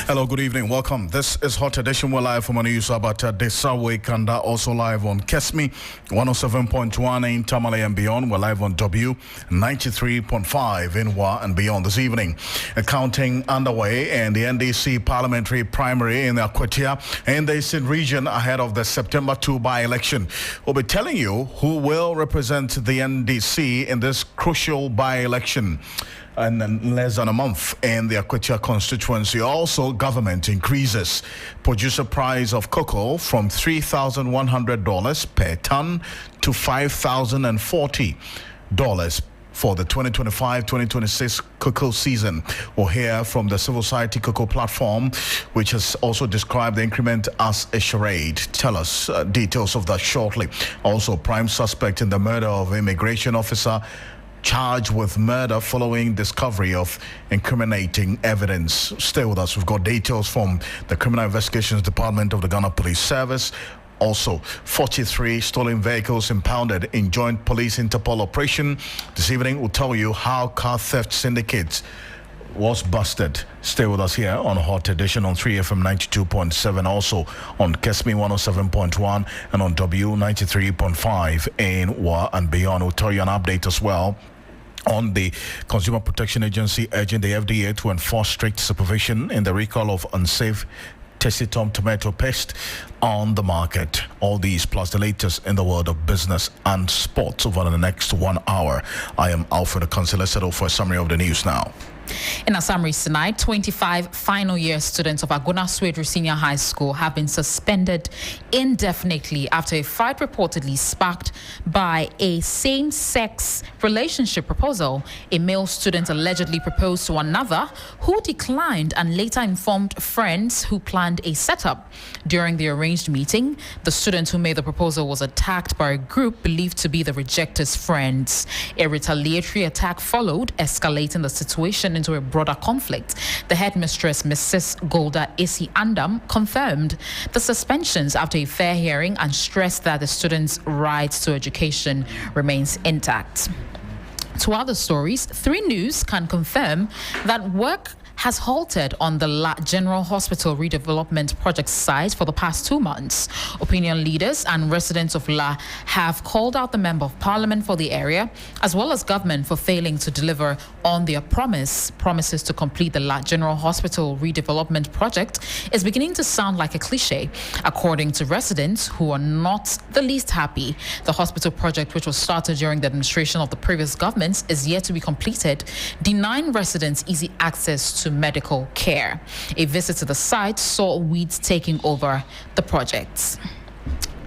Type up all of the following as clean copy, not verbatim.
Hello, good evening. Welcome. This is Hot Edition. We're live from a news about Desawe Kanda, also live on Kesmi 107.1 in Tamale and beyond. We're live on W 93.5 in Wa and beyond this evening. Counting underway in the NDC parliamentary primary in the Akwatia NDC region ahead of the September 2 by-election. We'll be telling you who will represent the NDC in this crucial by-election. And in less than a month in the Akwatia constituency. Also, government increases producer price of cocoa from $3,100 per ton to $5,040 for the 2025-2026 cocoa season. We'll hear from the Civil Society Cocoa Platform, which has also described the increment as a charade. Tell us details of that shortly. Also, prime suspect in the murder of immigration officer charged with murder following discovery of incriminating evidence. Stay with us. We've got details from the Criminal Investigations Department of the Ghana Police Service. Also, 43 stolen vehicles impounded in joint police Interpol operation. This evening, we'll tell you how car theft syndicates was busted. Stay with us here on Hot Edition on 3FM 92.7, also on Kesmi 107.1 and on W 93.5 in Wa and beyond. We'll tell you an update as well on the Consumer Protection Agency urging the FDA to enforce strict supervision in the recall of unsafe Tessitom tomato paste on the market. All these plus the latest in the world of business and sports over the next 1 hour. I am Alfred Ocansey. Let's settle for a summary of the news now. In a summary tonight, 25 final year students of Agona Swedru Senior High School have been suspended indefinitely after a fight reportedly sparked by a same-sex relationship proposal. A male student allegedly proposed to another who declined and later informed friends who planned a setup. During the arranged meeting, the student who made the proposal was attacked by a group believed to be the rejectors' friends. A retaliatory attack followed, escalating the situation into a broader conflict. The headmistress, Mrs. Golda Esi Andam, confirmed the suspensions after a fair hearing and stressed that the students' right to education remains intact. To other stories, 3 News can confirm that work has halted on the La General Hospital redevelopment project site for the past 2 months. Opinion leaders and residents of La have called out the Member of Parliament for the area, as well as government, for failing to deliver on their promises to complete the La General Hospital redevelopment project is beginning to sound like a cliche. According to residents who are not the least happy, the hospital project, which was started during the administration of the previous government, is yet to be completed, denying residents easy access to medical care. A visit to the site saw weeds taking over the project.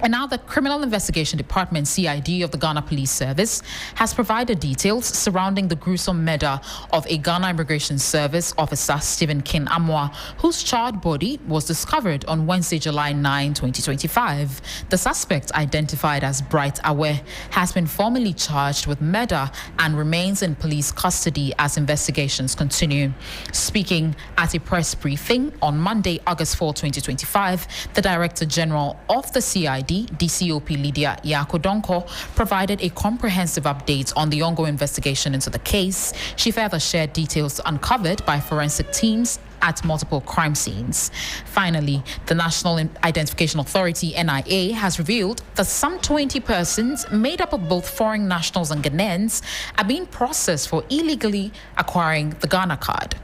And now the Criminal Investigation Department, CID, of the Ghana Police Service has provided details surrounding the gruesome murder of a Ghana Immigration Service officer, Stephen Kin Amwa, whose charred body was discovered on Wednesday, July 9, 2025. The suspect, identified as Bright Awe, has been formally charged with murder and remains in police custody as investigations continue. Speaking at a press briefing on Monday, August 4, 2025, the Director General of the CID, DCOP Lydia Yakodonko, provided a comprehensive update on the ongoing investigation into the case. She further shared details uncovered by forensic teams at multiple crime scenes. Finally, the National Identification Authority, NIA, has revealed that some 20 persons made up of both foreign nationals and Ghanaians are being processed for illegally acquiring the Ghana card.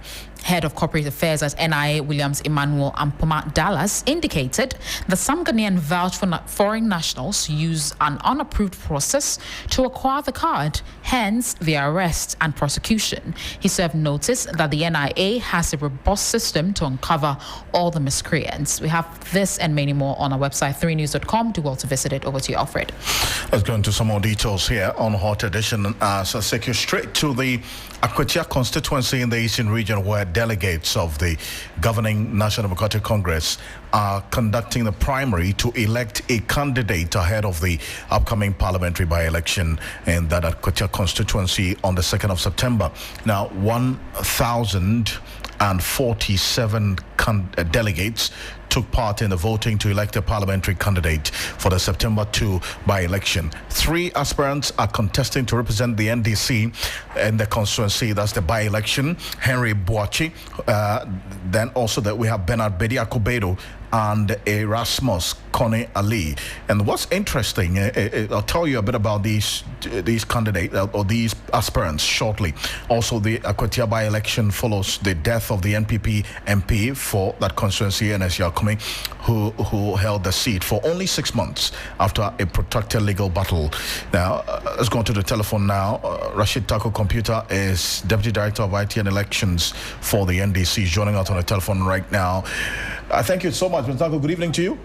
Head of Corporate Affairs at NIA, Williams Emmanuel Ampoma Dallas, indicated that some Ghanaian vouched for foreign nationals use an unapproved process to acquire the card, hence their arrest and prosecution. He served notice that the NIA has a robust system to uncover all the miscreants. We have this and many more on our website, 3news.com. Do well to visit it. Over to you, Alfred. Let's go into some more details here on Hot Edition. So take you straight to the Akwatia constituency in the Eastern region, where delegates of the governing National Democratic Congress are conducting the primary to elect a candidate ahead of the upcoming parliamentary by-election in that Akwatia constituency on the 2nd of September. Now, 1,047 delegates took part in the voting to elect a parliamentary candidate for the September 2 by-election. 3 aspirants are contesting to represent the NDC in the constituency. That's the by-election. Henry Boachi. Then also that we have Bernard Bedi Akobedo and Erasmus Kone Ali. And what's interesting, I'll tell you a bit about these candidates or these aspirants shortly. Also, the Akwatia by-election follows the death of the NPP MP for that constituency, Enes Yakumi, who held the seat for only 6 months after a protracted legal battle. Now, let's go to the telephone now. Rashid Tako Computer is Deputy Director of IT and Elections for the NDC, joining us on the telephone right now. Thank you so much, Mr. Tako. Good evening to you.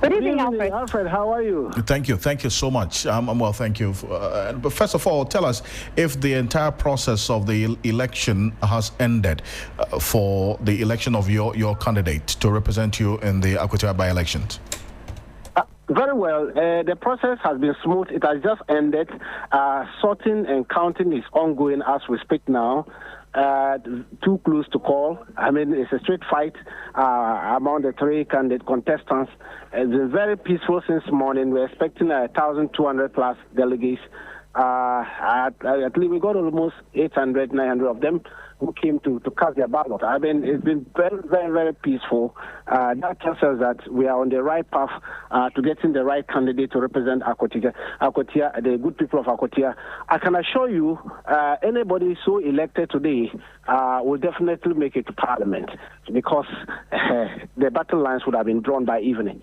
Good evening, Alfred. Alfred, how are you? Thank you so much. I'm well, thank you. But first of all, tell us if the entire process of the election has ended for the election of your candidate to represent you in the Akwatia by-elections. Very well. The process has been smooth. It has just ended. Sorting and counting is ongoing as we speak now. Too close to call. I mean, it's a straight fight among the 3 candidate contestants. It's been very peaceful since morning. We're expecting 1,200 plus delegates. At least we got almost 800, 900 of them who came to cast their ballot. I mean, it's been very, very, very peaceful. That tells us that we are on the right path to getting the right candidate to represent Akwatia, the good people of Akwatia. I can assure you, anybody so elected today will definitely make it to Parliament because the battle lines would have been drawn by evening.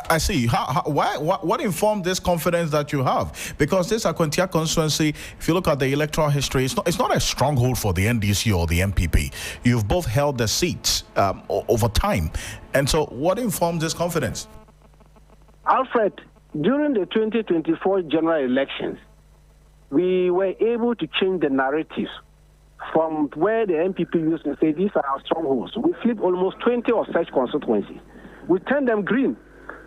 I see. What informed this confidence that you have? Because this Akwatia constituency, if you look at the electoral history, it's not a stronghold for the NDC or the MPP. You've both held the seats over time. And so what informs this confidence? Alfred, during the 2024 general elections, we were able to change the narratives from where the MPP used to say these are our strongholds. We flipped almost 20 of such constituencies. We turned them green.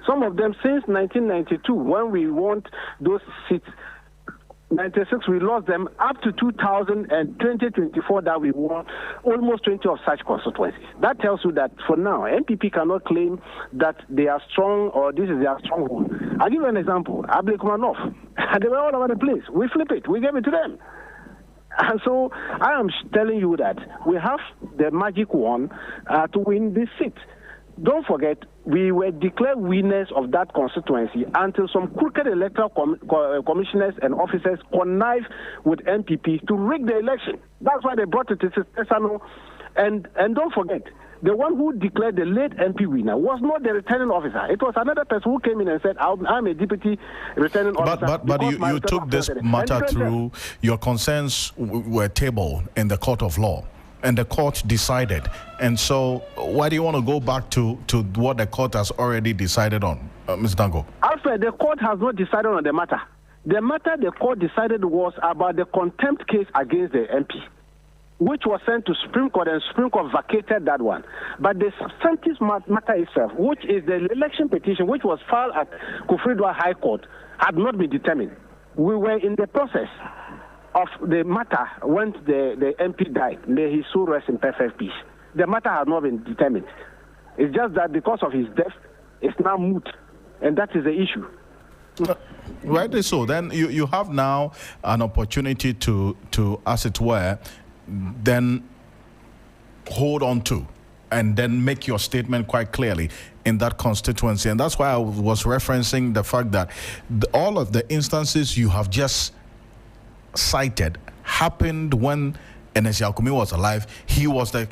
Some of them since 1992, when we won those seats. 96, we lost them up to 2000 and 2024 that we won almost 20 of such constituencies. That tells you that for now, MPP cannot claim that they are strong or this is their stronghold. I'll give you an example. Abdulkumanov, they were all over the place. We flip it. We gave it to them. And so I am telling you that we have the magic wand to win this seat. Don't forget, we were declared winners of that constituency until some crooked electoral commissioners and officers connived with MPP to rig the election. That's why they brought it to Tesano. And don't forget, the one who declared the late MP winner was not the returning officer. It was another person who came in and said, I'm a deputy returning officer. But you took this matter through, your concerns were tabled in the court of law. And the court decided. And so why do you want to go back to what the court has already decided on, Ms. Dango? Alfred, the court has not decided on the matter. The matter the court decided was about the contempt case against the MP, which was sent to Supreme Court, and Supreme Court vacated that one. But the substantive matter itself, which is the election petition, which was filed at Kufridwa High Court, had not been determined. We were in the process of the matter when the MP died. May his soul rest in perfect peace. The matter has not been determined. It's just that because of his death, it's now moot, and that is the issue. Rightly so. Then you have now an opportunity to, as it were, then hold on to and then make your statement quite clearly in that constituency. And that's why I was referencing the fact that all of the instances you have just cited happened when Enes Yakumi was alive. He was the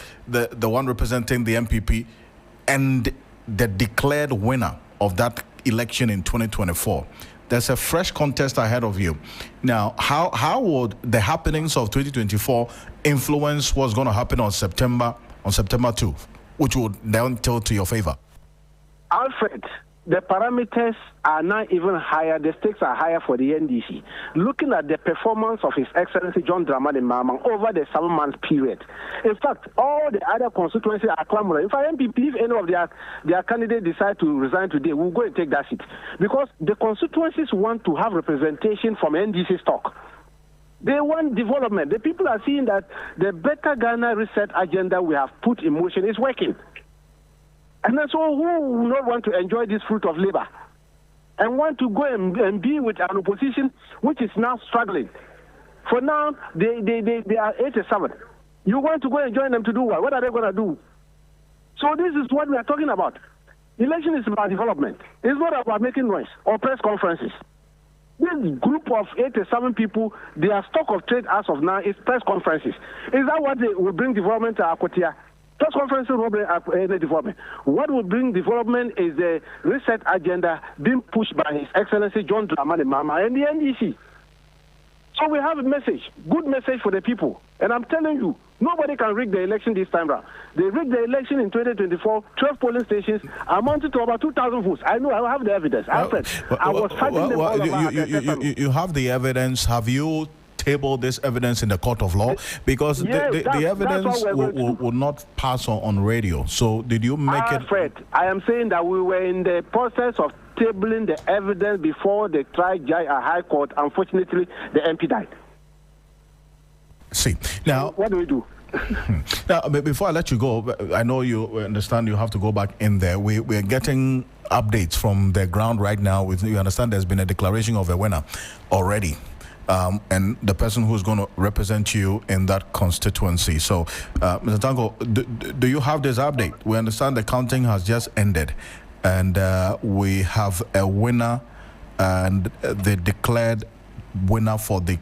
one representing the MPP and the declared winner of that election in 2024. There's a fresh contest ahead of you. Now, how would the happenings of 2024 influence what's going to happen on September 2, which would then tilt to your favor? Alfred, the parameters are now even higher. The stakes are higher for the NDC. Looking at the performance of His Excellency John Dramani Mahama over the 7-month period. In fact, all the other constituencies are clamoring. In fact, MPP, if any of their candidates decide to resign today, we'll go and take that seat. Because the constituencies want to have representation from NDC stock. They want development. The people are seeing that the Better Ghana reset agenda we have put in motion is working. And so who will not want to enjoy this fruit of labor and want to go and be with an opposition which is now struggling? For now, they are 87. You want to go and join them to do what? What are they going to do? So this is what we are talking about. Election is about development. It's not about making noise or press conferences. This group of 87 people, their stock of trade as of now is press conferences. Is that what will bring development to Akwatia? Press conferences will bring any development. What will bring development is the reset agenda being pushed by His Excellency John Dramani Mahama and the NDC. So we have a message, good message for the people. And I'm telling you, nobody can rig the election this time round. They rigged the election in 2024, 12 polling stations, amounted to about 2,000 votes. I know, I have the evidence. Alfred, I was fighting them all about. You have the evidence. Have you tabled this evidence in the court of law? Because yes, the evidence will not pass on radio. So did you make Alfred, I am saying that we were in the process of tabling the evidence before the trial judge at High Court. Unfortunately, the MP died. See, now... So what do we do? Now, before I let you go, I know you understand you have to go back in there. We're getting updates from the ground right now. You understand there's been a declaration of a winner already. And the person who's going to represent you in that constituency. So, Mr. Tanko, do you have this update? We understand the counting has just ended, and we have a winner, and they declared winner for the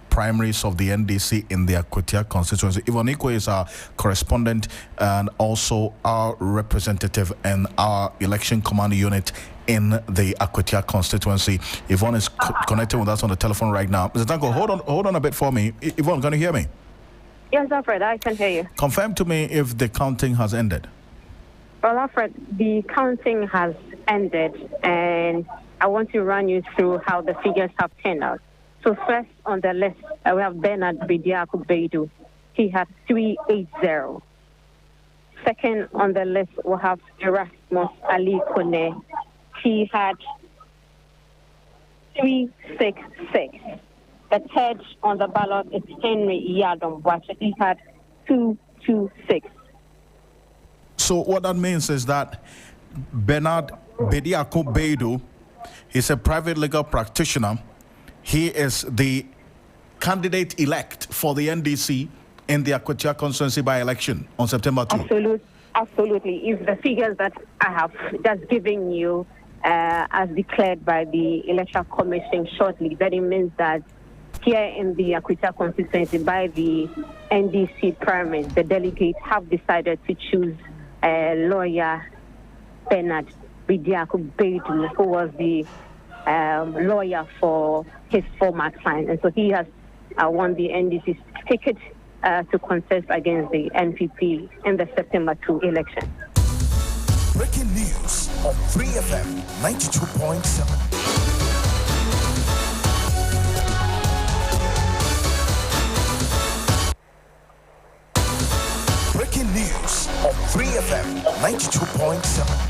primaries of the NDC in the Akwatia constituency. Yvonne Ikwe is our correspondent and also our representative in our election command unit in the Akwatia constituency. Yvonne is connected with us on the telephone right now. Mr. Tanko, hold on a bit for me. Yvonne, can you hear me? Yes, Alfred, I can hear you. Confirm to me if the counting has ended. Well, Alfred, the counting has ended, and I want to run you through how the figures have turned out. So first on the list, we have Bernard Bediako Beidu. He had 380. Second on the list, we have Erasmus Ali Kone. He had 366. The third on the ballot is Henry Yadom Bwacha. He had 226. So what that means is that Bernard Bediako Beidu is a private legal practitioner. He is the candidate-elect for the NDC in the Akwatia constituency by-election on September 2. Absolutely. If the figures that I have just given you as declared by the Electoral Commission shortly, that it means that here in the Akwatia constituency by the NDC primaries, the delegates have decided to choose lawyer Bernard Bediako Beidu, who was the lawyer for his former client, and so he has won the NDC's ticket to contest against the NPP in the September 2 election. Breaking news on Free FM 92.7. Breaking news on Free FM 92.7.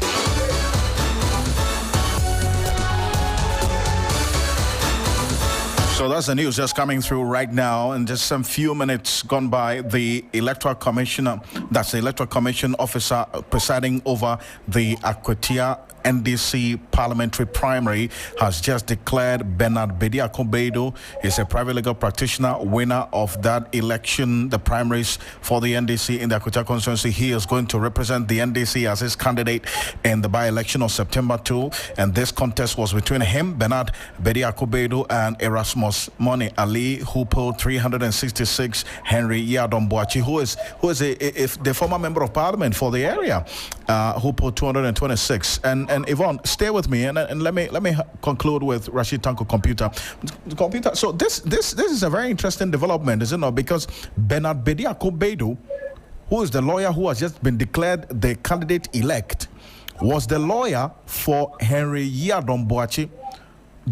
So that's the news just coming through right now. And just some few minutes gone by, the Electoral Commissioner, that's the Electoral Commission officer presiding over the Akwatia NDC parliamentary primary, has just declared Bernard Bediako Beidu is a private legal practitioner, winner of that election, the primaries for the NDC in the Akwatia constituency. He is going to represent the NDC as his candidate in the by-election of September 2. And this contest was between him, Bernard Bediako Beidu, and Erasmus Moni Ali, who polled 366, Henry Yadom Bwacha, who is the former member of parliament for the area, who polled 226. And Yvonne, stay with me, and let me conclude with Rashid Tanko Computer. So this is a very interesting development, is it not? Because Bernard Bediako Beidu, who is the lawyer who has just been declared the candidate-elect, was the lawyer for Henry Yadom Bwacha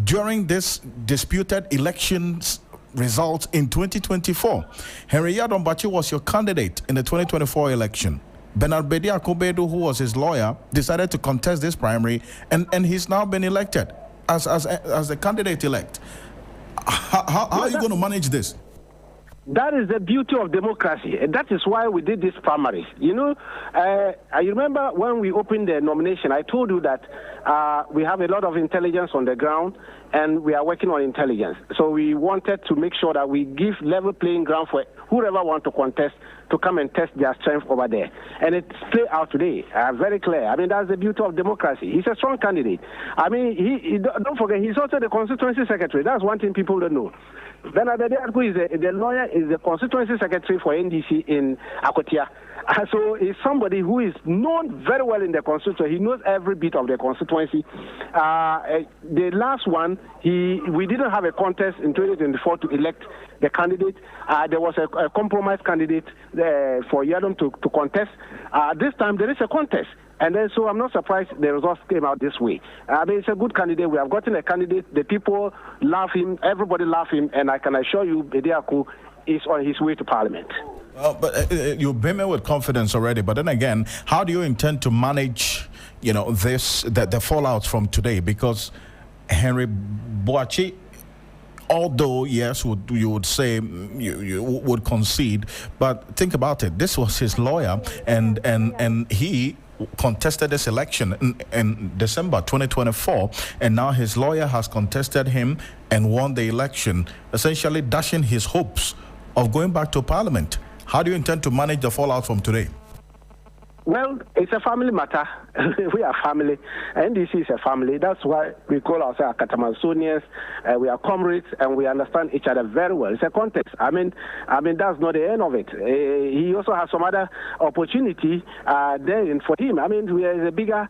during this disputed elections results in 2024. Henry Yadom Bwacha was your candidate in the 2024 election. Bernard Bediako Beidu, who was his lawyer, decided to contest this primary, and he's now been elected as the candidate-elect. How are you going to manage this? That is the beauty of democracy. That is why we did this primaries. You know, I remember when we opened the nomination, I told you that we have a lot of intelligence on the ground and we are working on intelligence. So we wanted to make sure that we give level playing ground for whoever wants to contest to come and test their strength over there. And it's played out today, very clear. I mean, that's the beauty of democracy. He's a strong candidate. I mean, he don't forget, he's also the constituency secretary. That's one thing people don't know. Bernard Adeko is the lawyer, is the constituency secretary for NDC in Akwatia. So he's somebody who is known very well in the constituency. He knows every bit of the constituency. The last one, we didn't have a contest in 2024 to elect the candidate. There was a compromise candidate for Yadom to contest. This time there is a contest. And then, so I'm not surprised the results came out this way. I mean, it's a good candidate. We have gotten a candidate. The people love him. Everybody love him. And I can assure you, Bediako is on his way to Parliament. But you're beaming with confidence already. But then again, how do you intend to manage, the fallouts from today? Because Henry Boachi, although, yes, you would say you would concede, but think about it. This was his lawyer, and he contested this election in December 2024, and now his lawyer has contested him and won the election, essentially dashing his hopes of going back to Parliament. How do you intend to manage the fallout from today? Well, it's a family matter. We are family. NDC is a family. That's why we call ourselves Katamansonians. We are comrades, and we understand each other very well. It's a context. I mean, that's not the end of it. He also has some other opportunity there for him. I mean, we are a bigger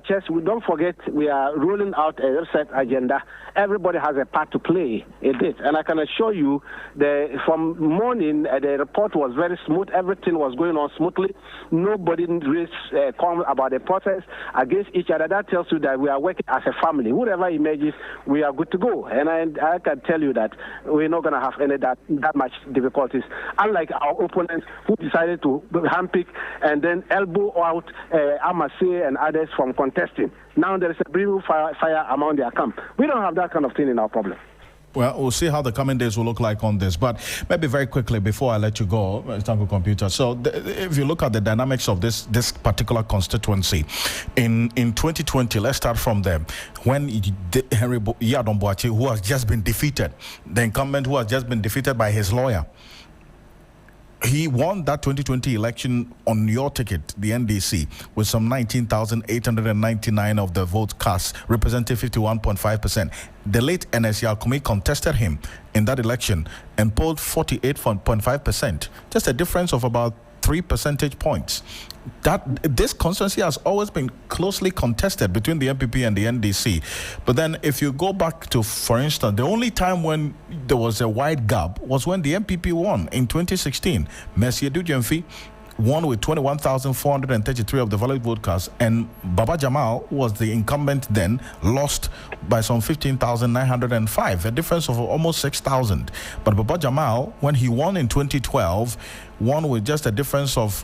chess. We don't forget we are rolling out a set agenda. Everybody has a part to play in it, and I can assure you, from morning the report was very smooth. Everything was going on smoothly. Nobody raised comment about the process against each other. That tells you that we are working as a family. Whatever emerges, we are good to go. And I can tell you that we're not going to have any that much difficulties. Unlike our opponents who decided to handpick and then elbow out Amase and others from contesting. Now there is a breathing fire among their camp. We don't have that kind of thing in our problem. Well, we'll see how the coming days will look like on this. But maybe very quickly before I let you go, Tango Computer. So if you look at the dynamics of this particular constituency, in 2020, let's start from there. When Henry Yadom Boachi, who has just been defeated, the incumbent who has just been defeated by his lawyer, he won that 2020 election on your ticket, the NDC, with some 19,899 of the votes cast, representing 51.5%. The late NSC Alkumi contested him in that election and polled 48.5%, just a difference of about 3 percentage points. This constituency has always been closely contested between the MPP and the NDC. But then if you go back to, for instance, the only time when there was a wide gap was when the MPP won in 2016. Messier Dujemfi won with 21,433 of the valid vote cast, and Baba Jamal was the incumbent then, lost by some 15,905, a difference of almost 6,000. But Baba Jamal, when he won in 2012, won with just a difference of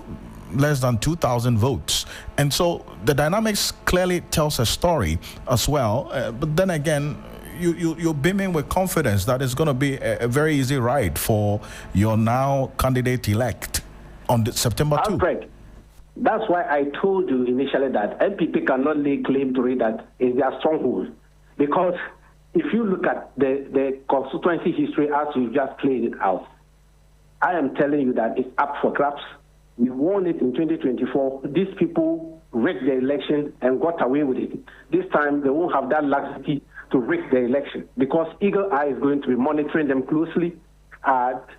less than 2,000 votes. And so the dynamics clearly tells a story as well. But then again, you're beaming with confidence that it's going to be a very easy ride for your now candidate-elect on September 2. Alfred, that's why I told you initially that MPP cannot lay claim to it that is their stronghold. Because if you look at the constituency history as you just played it out, I am telling you that it's up for grabs. We won it in 2024. These people rigged the election and got away with it. This time, they won't have that laxity to rig the election because Eagle Eye is going to be monitoring them closely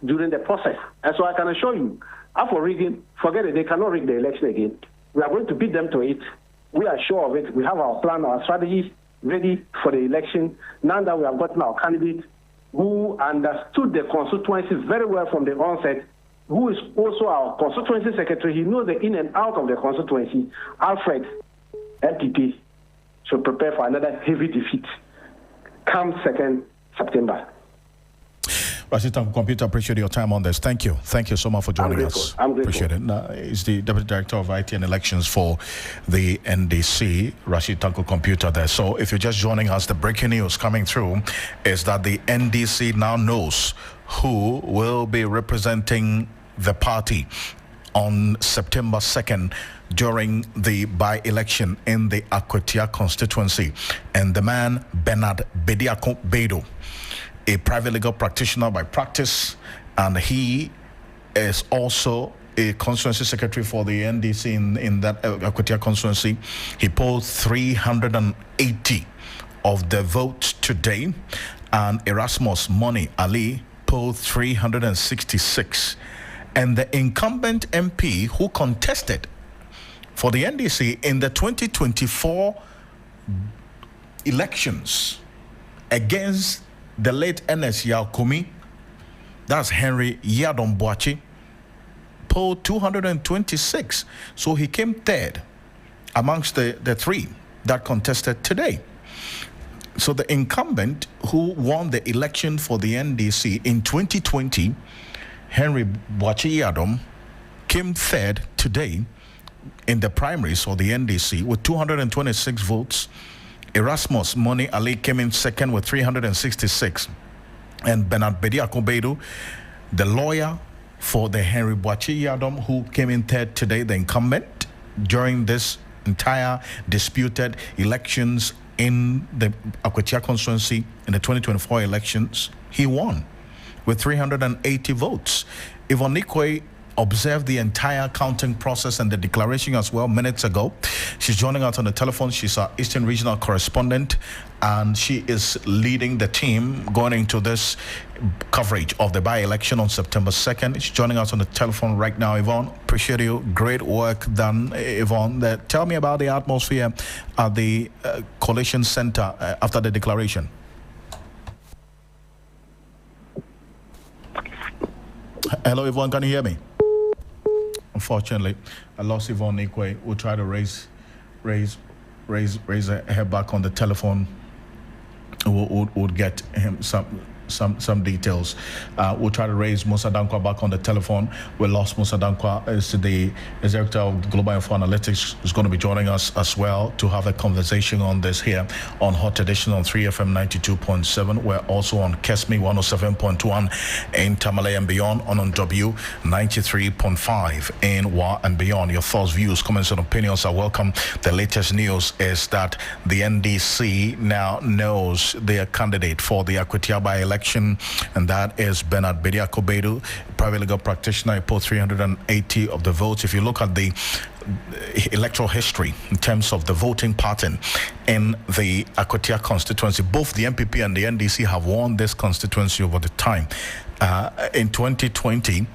during the process. And so I can assure you, after rigging, forget it, they cannot rig the election again. We are going to beat them to it. We are sure of it. We have our plan, our strategies ready for the election. Now that we have gotten our candidate who understood the constituency very well from the onset, who is also our constituency secretary. He knows the in and out of the constituency. Alfred, MPP, should prepare for another heavy defeat come 2nd September. Rashid Tanko Computer, appreciate your time on this. Thank you. Thank you so much for joining us. I'm grateful. Appreciate it. Now, he's the Deputy Director of IT and Elections for the NDC, Rashid Tanko Computer there. So if you're just joining us, the breaking news coming through is that the NDC now knows who will be representing the party on September 2nd during the by-election in the Akwatia constituency. And the man, Bernard Bediako Bedo, a private legal practitioner by practice, and he is also a constituency secretary for the NDC in that Akwatia constituency. He polled 380 of the votes today, and Erasmus Money Ali polled 366. And the incumbent MP who contested for the NDC in the 2024 elections against the late Ernest Yaokumi, that's Henry Yadom Boachi, polled 226. So he came third amongst the three that contested today. So the incumbent who won the election for the NDC in 2020, Henry Boachi Yadom, came third today in the primaries for the NDC with 226 votes. Erasmus Money Ali came in second with 366. And Bernard Bediako Bedo, the lawyer for the Henry Boachi Yadom, who came in third today, the incumbent, during this entire disputed elections in the Akwatia constituency in the 2024 elections, he won with 380 votes. Yvonne Nikwe observed the entire counting process and the declaration as well minutes ago. She's joining us on the telephone. She's our Eastern Regional correspondent, and she is leading the team going into this coverage of the by-election on September 2nd. She's joining us on the telephone right now. Yvonne, appreciate you. Great work done, Yvonne. Tell me about the atmosphere at the Coalition Center after the declaration. Hello, Yvonne, can you hear me? Unfortunately, I lost Yvonne Nikwe. We'll try to raise her back on the telephone. We'll get him some details. We'll try to raise Musa Dankwa back on the telephone. We lost Musa Dankwa. Is the Director of Global Info Analytics is going to be joining us as well to have a conversation on this here on Hot Edition on 3FM 92.7. We're also on Kesmi 107.1 in Tamale and beyond, on W 93.5 in Wa and beyond. Your thoughts, views, comments and opinions are welcome. The latest news is that the NDC now knows their candidate for the Akwatia by-election, and that is Bernard Bediako Bedo, private legal practitioner. He polled 380 of the votes. If you look at the electoral history in terms of the voting pattern in the Akwatia constituency, both the MPP and the NDC have won this constituency over the time. In 2020,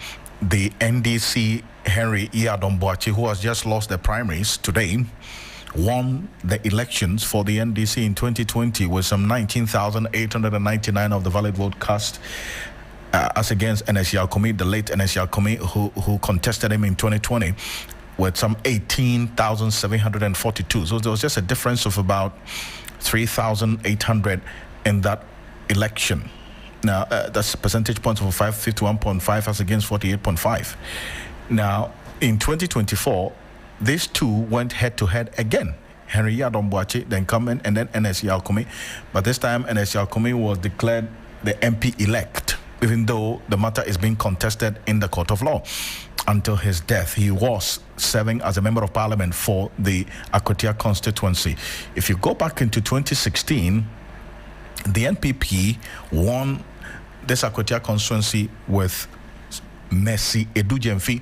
the NDC Henry Yadom Boachi, who has just lost the primaries today, won the elections for the NDC in 2020 with some 19,899 of the valid vote cast, as against Ernest Yaokumi, the late Ernest Yaokumi, who contested him in 2020 with some 18,742. So there was just a difference of about 3,800 in that election. Now, that's percentage points of 51.5 as against 48.5. Now, in 2024, these two went head-to-head again. Henry Yadom Boachi, the incumbent, and then Ernest Yaokumi. But this time, Ernest Yaokumi was declared the MP-elect, even though the matter is being contested in the court of law. Until his death, he was serving as a member of parliament for the Akwatia constituency. If you go back into 2016, the NPP won this Akwatia constituency with Mercy Edujemfi,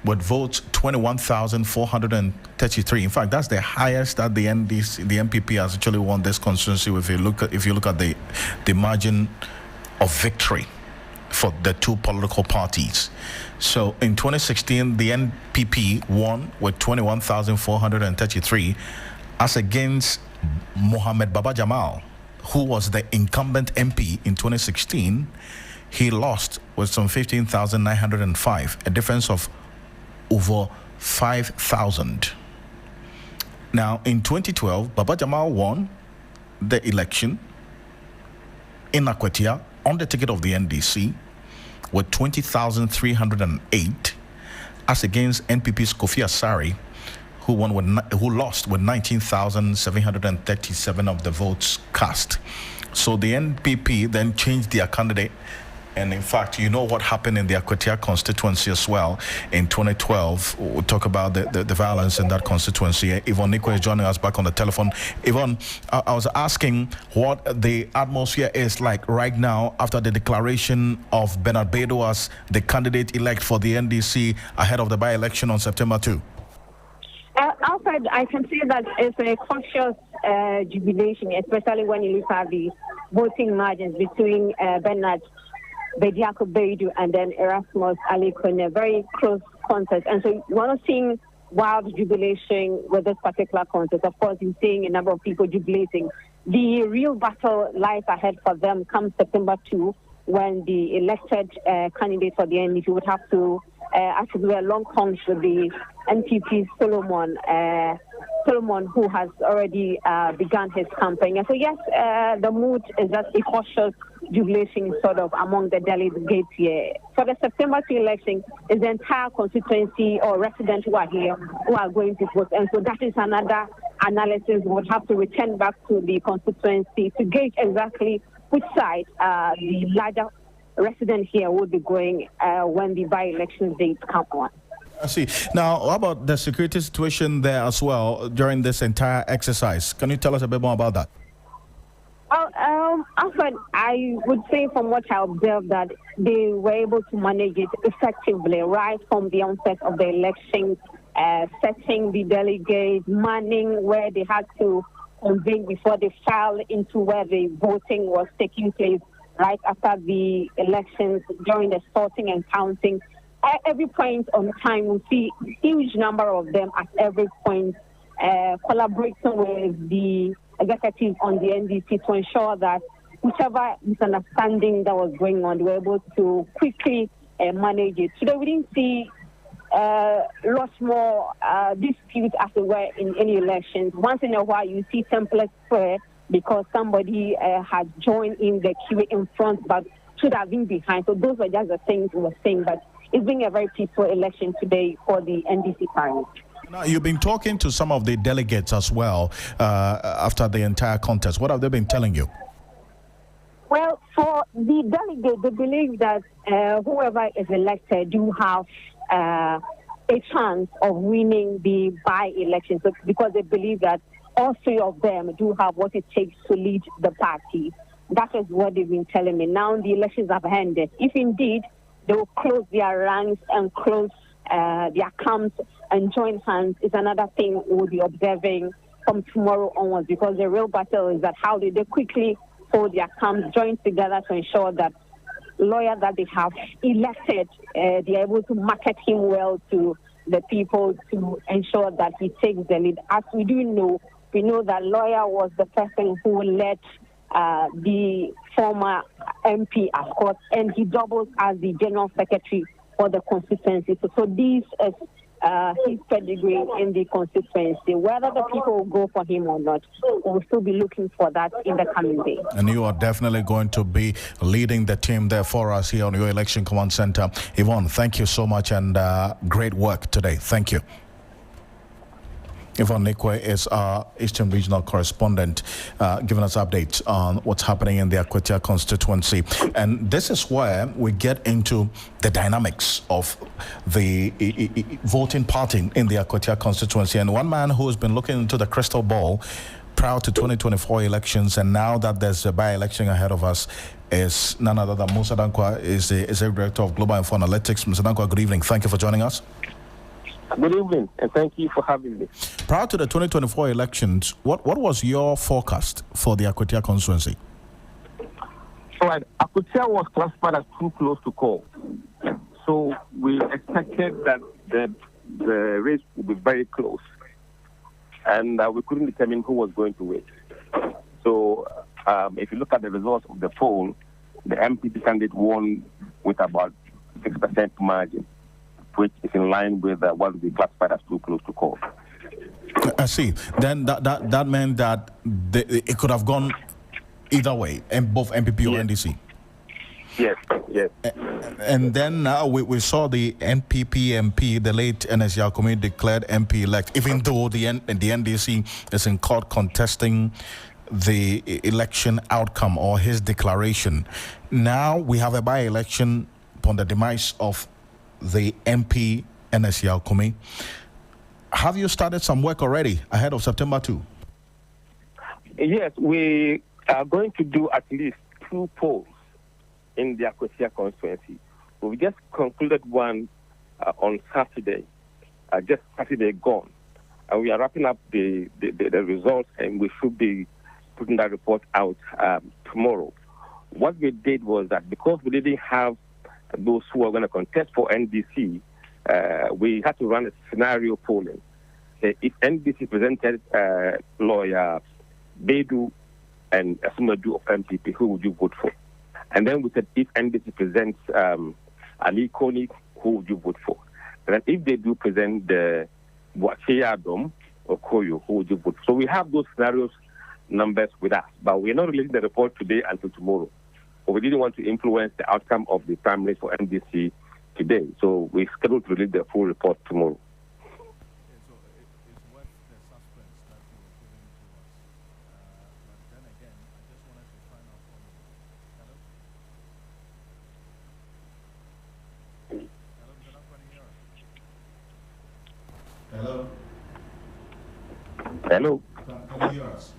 with votes 21,433. In fact, that's the highest that the MPP has actually won this constituency. If you look at the margin of victory for the two political parties. So in 2016, the NPP won with 21,433, as against Mohammed Baba Jamal, who was the incumbent MP in 2016. He lost with some 15,905, a difference of over 5,000. Now, in 2012, Baba Jamal won the election in Akwatia on the ticket of the NDC with 20,308 as against NPP's Kofi Asari, who lost with 19,737 of the votes cast. So the NPP then changed their candidate. And in fact, you know what happened in the Akwatia constituency as well in 2012. We'll talk about the violence in that constituency. Yvonne Nico is joining us back on the telephone. Yvonne, I was asking what the atmosphere is like right now after the declaration of Bernard Bedo as the candidate-elect for the NDC ahead of the by-election on September 2. Alfred, I can say that it's a conscious jubilation, especially when you look at the voting margins between Bernard Bediako Bedu and then Erasmus Aliko in a very close contest. And so we're not seeing wild jubilation with this particular contest. Of course, you're seeing a number of people jubilating. The real battle lies ahead for them come September 2, when the elected candidate for the NDC would have to actually do a long conch with the NPP Solomon, who has already begun his campaign. And so, yes, the mood is just a cautious jubilation sort of among the delegates here. For the September 2 election, is the entire constituency or residents who are here who are going to vote. And so that is another analysis. We would have to return back to the constituency to gauge exactly which side the larger resident here will be going when the by-election dates come on. I see. Now, how about the security situation there as well during this entire exercise? Can you tell us a bit more about that? Alfred, I would say from what I observed that they were able to manage it effectively right from the onset of the election, setting the delegates, manning where they had to convene before they filed into where the voting was taking place right after the elections, during the sorting and counting. At every point on time, we see a huge number of them at every point collaborating with the executives on the NDC to ensure that whichever misunderstanding that was going on, they were able to quickly manage it. Today, we didn't see lots more disputes as they were in any elections. Once in a while, you see templates square because somebody had joined in the queue in front but should have been behind. So those were just the things we were saying. But it's been a very peaceful election today for the NDC party. Now, you've been talking to some of the delegates as well after the entire contest. What have they been telling you? Well, for the delegates, they believe that whoever is elected do have a chance of winning the by-election, so because they believe that all three of them do have what it takes to lead the party. That is what they've been telling me. Now the elections have ended. If indeed they will close their ranks and close their camps and join hands, is another thing we'll be observing from tomorrow onwards, because the real battle is that how do they quickly hold their camps, join together to ensure that lawyer that they have elected, they're able to market him well to the people to ensure that he takes the lead. As we do know, we know that lawyer was the person who led the former MP, of course, and he doubles as the general secretary for the constituency. So this is his pedigree in the constituency. Whether the people will go for him or not, we'll still be looking for that in the coming days. And you are definitely going to be leading the team there for us here on your Election Command Center. Yvonne, thank you so much and great work today. Thank you. Yvonne Nikwe is our Eastern Regional Correspondent, giving us updates on what's happening in the Akwatia constituency. And this is where we get into the dynamics of the voting party in the Akwatia constituency. And one man who has been looking into the crystal ball prior to 2024 elections, and now that there's a by-election ahead of us, is none other than Musa Dankwa, is the Director of Global Info Analytics. Mr. Dankwa, good evening. Thank you for joining us. Good evening, and thank you for having me. Prior to the 2024 elections, what was your forecast for the Akwatia constituency? All right, Akwatia was classified as too close to call. So we expected that the race would be very close. And we couldn't determine who was going to win. So if you look at the results of the poll, the MPP candidate won with about 6% margin, which is in line with what we classified as too close to call. I see. Then that meant that it could have gone either way, both MPP or NDC. Yes. And then now we saw the NPP MP, the late NS Yakumi, declared MP elect, even though the NDC is in court contesting the election outcome or his declaration. Now we have a by-election upon the demise of the MP NS Yakumi. Have you started some work already ahead of September 2? Yes, we are going to do at least 2 polls in the Akwatia constituency. We just concluded one on Saturday, just Saturday gone. And we are wrapping up the results, and we should be putting that report out tomorrow. What we did was that because we didn't have those who are going to contest for NDC, we had to run a scenario polling. If NDC presented lawyer Bedu and Asumadu of MPP, who would you vote for? And then we said, if NDC presents Ali Koni, who would you vote for? And then if they do present the Buacheya or Koyo, who would you vote for? So we have those scenarios numbers with us, but we're not releasing the report today until tomorrow. But we didn't want to influence the outcome of the primaries for NDC today. So we're scheduled to release the full report tomorrow. Hello? Hello? Can you hear us?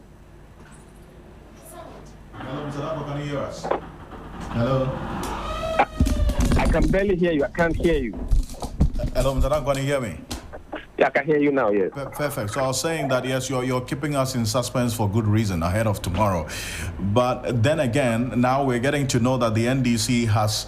Hello, Mr. Dapo, can you hear us? Hello? I can barely hear you. I can't hear you. Hello, Mr. Dapo, can you hear me? Yeah, I can hear you now, yes. Perfect. So I was saying that, yes, you're keeping us in suspense for good reason ahead of tomorrow. But then again, now we're getting to know that the NDC has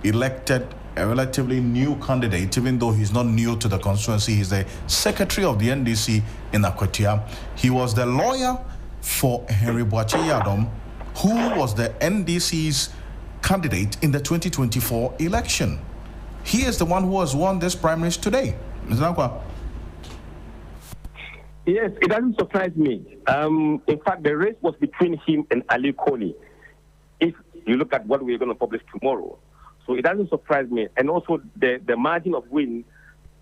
elected a relatively new candidate, even though he's not new to the constituency. He's the secretary of the NDC in Akwatia. He was the lawyer for Henry Buacheya, who was the NDC's candidate in the 2024 election. He is the one who has won this primaries today. Mr. Nankwa. Yes, it doesn't surprise me. In fact, the race was between him and Ali Koni. If you look at what we're going to publish tomorrow, so it doesn't surprise me. And also the margin of win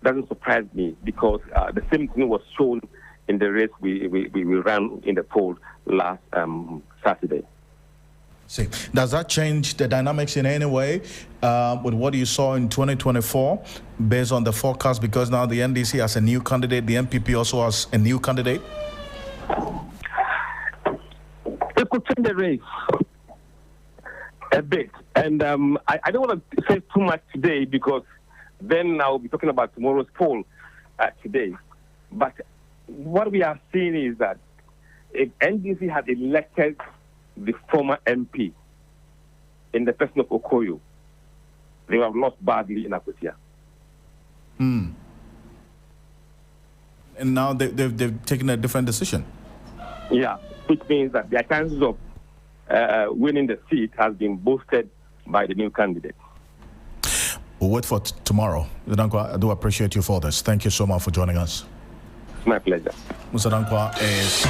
doesn't surprise me because the same thing was shown in the race we ran in the poll last Saturday. See, does that change the dynamics in any way with what you saw in 2024 based on the forecast? Because now the NDC has a new candidate, the MPP also has a new candidate? It could change the race a bit. And I don't want to say too much today because then I'll be talking about tomorrow's poll today. But what we are seeing is that if NDC had elected the former MP in the person of Okoyo, they would have lost badly in Akwatia. And now they've taken a different decision. Yeah, which means that their chances of winning the seat has been boosted by the new candidate. We'll wait for tomorrow. Mr. Dankwa, I do appreciate you for this. Thank you so much for joining us. It's my pleasure. Mr. Dankwa is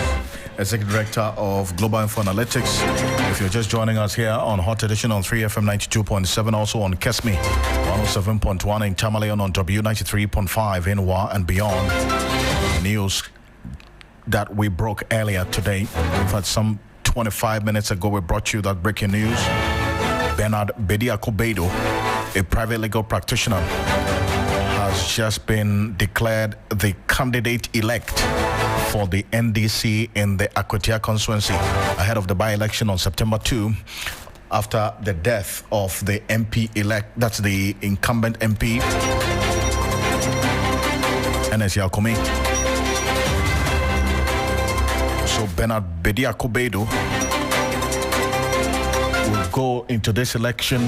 Executive Director of Global Info Analytics. If you're just joining us here on Hot Edition on 3FM 92.7, also on Kesmi 107.1 in Chameleon, on W93.5 in Wa and beyond. News that we broke earlier today. In fact, some 25 minutes ago, we brought you that breaking news. Bernard Bediakobedo, a private legal practitioner, has just been declared the candidate-elect for the NDC in the Akwatia constituency ahead of the by-election on September 2 after the death of the MP-elect, that's the incumbent MP, NS Yakumi. So Bernard Bediakobedo will go into this election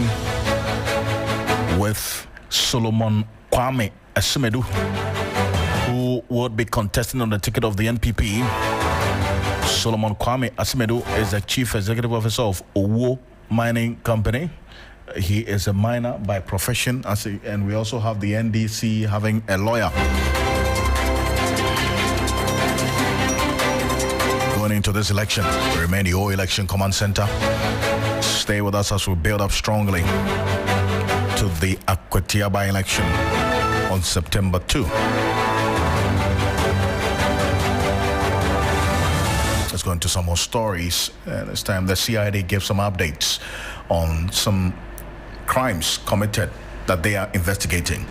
with Solomon Kwame Asimedu, who would be contesting on the ticket of the NPP. Solomon Kwame Asimedu is the Chief Executive Officer of Owo Mining Company. He is a miner by profession, and we also have the NDC having a lawyer. Going into this election, we remain the Owo Election Command Center. Stay with us as we build up strongly to the Akwatia by-election on September 2. Let's go into some more stories. This time the CID gave some updates on some crimes committed that they are investigating.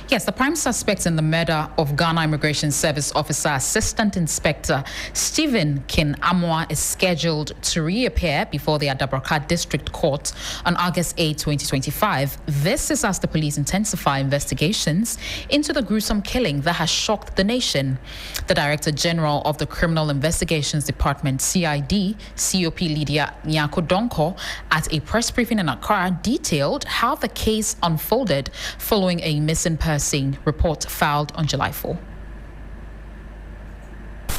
Yes, the prime suspect in the murder of Ghana Immigration Service Officer Assistant Inspector Stephen King Amwa is scheduled to reappear before the Adabraka District Court on August 8, 2025. This is as the police intensify investigations into the gruesome killing that has shocked the nation. The Director General of the Criminal Investigations Department, CID, COP Lydia Nyako Donko, at a press briefing in Accra, detailed how the case unfolded following a missing person report filed on July 4.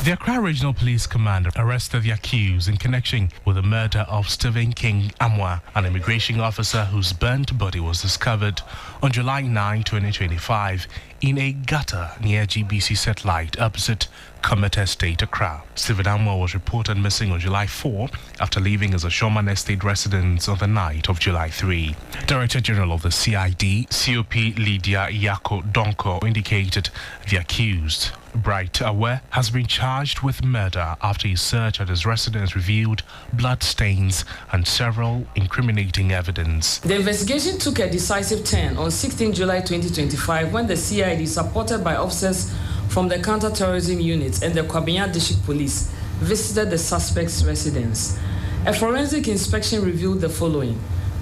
The Accra Regional Police Command arrested the accused in connection with the murder of Stephen King Amwa, an immigration officer whose burnt body was discovered on July 9, 2025 in a gutter near GBC Satellite opposite Comet Estate, Accra. Stephen Amwa was reported missing on July 4 after leaving his Ashoman Estate residence on the night of July 3. Director General of the CID, COP Lydia Nyako Donko, indicated the accused, Bright Aware, has been charged with murder after his search at his residence revealed blood stains and several incriminating evidence. The investigation took a decisive turn on 16 July 2025 when the CID, supported by officers from the counter-terrorism unit and the Kwabena District Police, visited the suspect's residence. A forensic inspection revealed the following: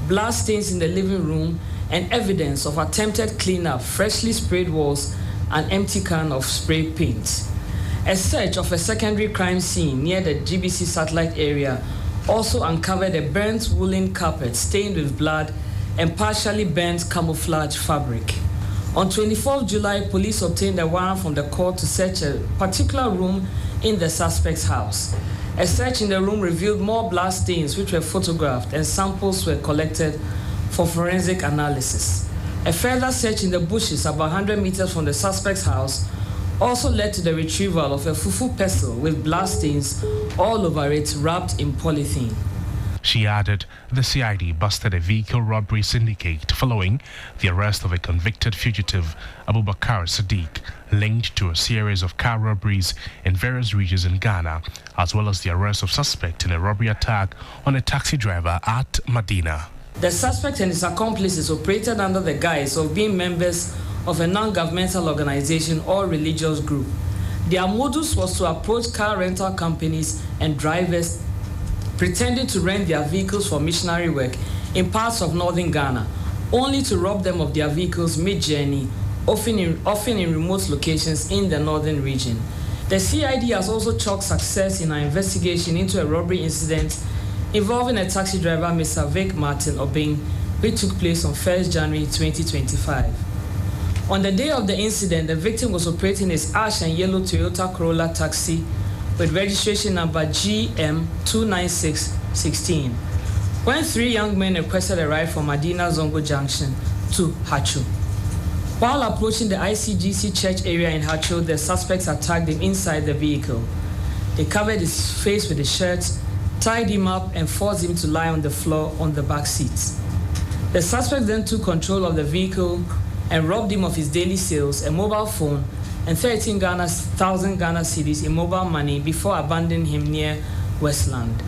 blood stains in the living room and evidence of attempted cleanup, freshly sprayed walls, an empty can of spray paint. A search of a secondary crime scene near the GBC Satellite area also uncovered a burnt woolen carpet stained with blood and partially burnt camouflage fabric. On 24 July, police obtained a warrant from the court to search a particular room in the suspect's house. A search in the room revealed more blood stains which were photographed and samples were collected for forensic analysis. A further search in the bushes about 100 meters from the suspect's house also led to the retrieval of a fufu pestle with blood stains all over it wrapped in polythene. She added the CID busted a vehicle robbery syndicate following the arrest of a convicted fugitive, Abubakar Sadiq, linked to a series of car robberies in various regions in Ghana, as well as the arrest of suspect in a robbery attack on a taxi driver at Medina. The suspect and his accomplices operated under the guise of being members of a non-governmental organization or religious group. Their modus was to approach car rental companies and drivers pretending to rent their vehicles for missionary work in parts of northern Ghana, only to rob them of their vehicles mid-journey, often in remote locations in the northern region. The CID has also chalked success in our investigation into a robbery incident involving a taxi driver, Mr. Vic Martin Obeng, which took place on 1st January 2025. On the day of the incident, the victim was operating his ash and yellow Toyota Corolla taxi with registration number GM29616, when three young men requested a ride from Medina Zongo Junction to Hacho. While approaching the ICGC church area in Hacho, the suspects attacked him inside the vehicle. They covered his face with a shirt, tied him up, and forced him to lie on the floor on the back seats. The suspect then took control of the vehicle and robbed him of his daily sales, a mobile phone, and 13,000 Ghana cedis in mobile money before abandoning him near Westland.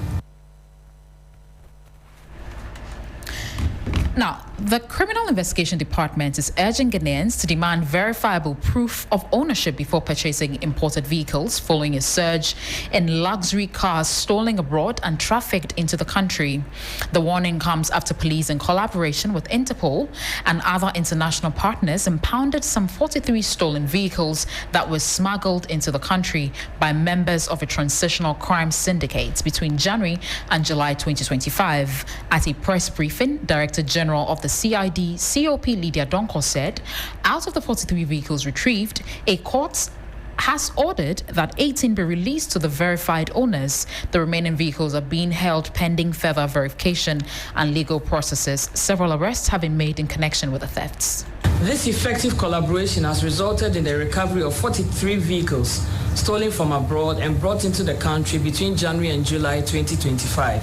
Now, the Criminal Investigation Department is urging Ghanaians to demand verifiable proof of ownership before purchasing imported vehicles following a surge in luxury cars stolen abroad and trafficked into the country. The warning comes after police, in collaboration with Interpol and other international partners, impounded some 43 stolen vehicles that were smuggled into the country by members of a transitional crime syndicate between January and July 2025. At a press briefing, Director General of the CID, COP Lydia Donko, said out of the 43 vehicles retrieved, a court has ordered that 18 be released to the verified owners. The remaining vehicles are being held pending further verification and legal processes. Several arrests have been made in connection with the thefts. This effective collaboration has resulted in the recovery of 43 vehicles stolen from abroad and brought into the country between January and July 2025.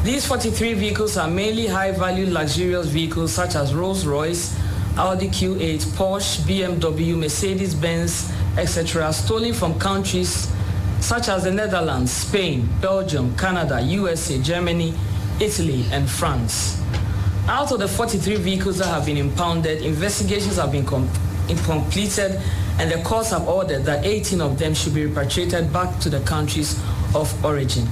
These 43 vehicles are mainly high-value luxurious vehicles such as Rolls-Royce, Audi Q8, Porsche, BMW, Mercedes-Benz, etc., stolen from countries such as the Netherlands, Spain, Belgium, Canada, USA, Germany, Italy, and France. Out of the 43 vehicles that have been impounded, investigations have been completed, and the courts have ordered that 18 of them should be repatriated back to the countries of origin.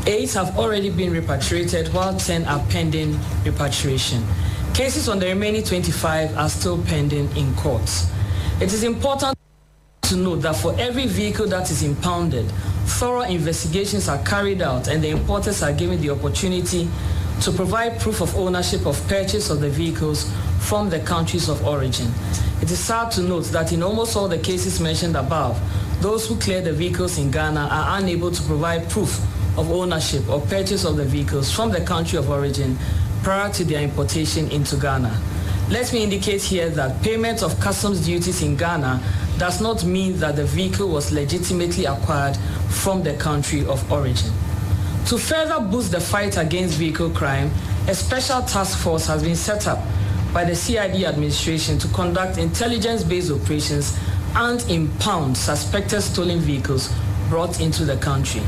8 have already been repatriated, while 10 are pending repatriation. Cases on the remaining 25 are still pending in courts. It is important to note that for every vehicle that is impounded, thorough investigations are carried out and the importers are given the opportunity to provide proof of ownership of purchase of the vehicles from the countries of origin. It is sad to note that in almost all the cases mentioned above, those who clear the vehicles in Ghana are unable to provide proof of ownership or purchase of the vehicles from the country of origin prior to their importation into Ghana. Let me indicate here that payment of customs duties in Ghana does not mean that the vehicle was legitimately acquired from the country of origin. To further boost the fight against vehicle crime, a special task force has been set up by the CID administration to conduct intelligence-based operations and impound suspected stolen vehicles brought into the country.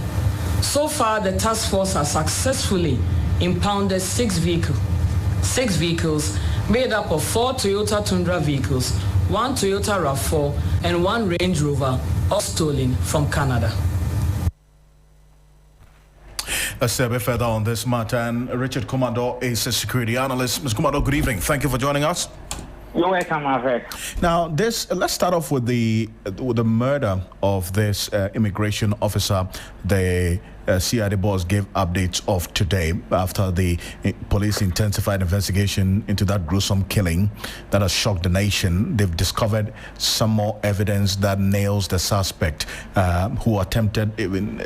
So far, the task force has successfully impounded 6 vehicles made up of 4 Toyota Tundra vehicles, 1 Toyota RAV4, and 1 Range Rover, all stolen from Canada. Let's stay a bit further on this matter. And Richard Kumado is a security analyst. Ms. Kumado, good evening. Thank you for joining us. You're welcome, Alfred. Now, let's start off with the murder of this immigration officer. The CID boss gave updates of today after the police intensified investigation into that gruesome killing that has shocked the nation. They've discovered some more evidence that nails the suspect who attempted even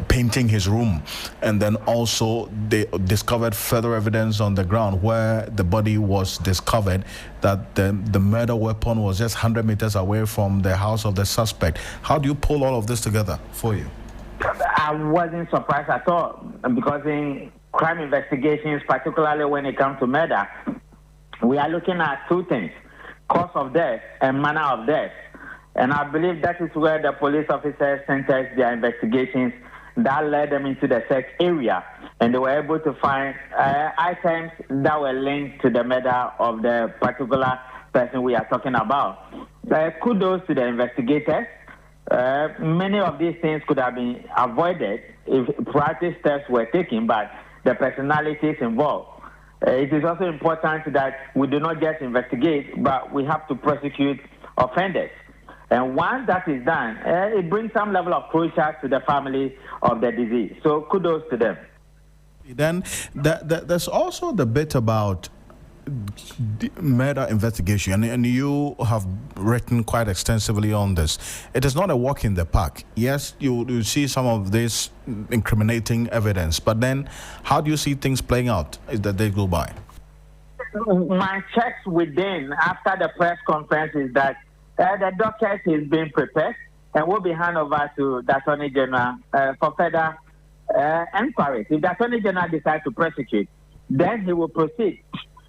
painting his room, and then also they discovered further evidence on the ground where the body was discovered that the murder weapon was just 100 meters away from the house of the suspect. How do you pull all of this together for you? I wasn't surprised at all, because in crime investigations, particularly when it comes to murder, we are looking at 2 things: cause of death and manner of death. And I believe that is where the police officers centered their investigations that led them into the sex area, and they were able to find items that were linked to the murder of the particular person we are talking about. Kudos to the investigators. Many of these things could have been avoided if proactive steps were taken, but the personalities involved. It is also important that we do not just investigate, but we have to prosecute offenders. And once that is done, it brings some level of closure to the family of the deceased. So kudos to them. Then there's also the bit about murder investigation, and you have written quite extensively on this. It is not a walk in the park. Yes, you see some of this incriminating evidence, but then how do you see things playing out as the day go by? My checks within after the press conference is that the docket is being prepared and will be handed over to the Attorney General for further inquiries. If the Attorney General decides to prosecute, then he will proceed.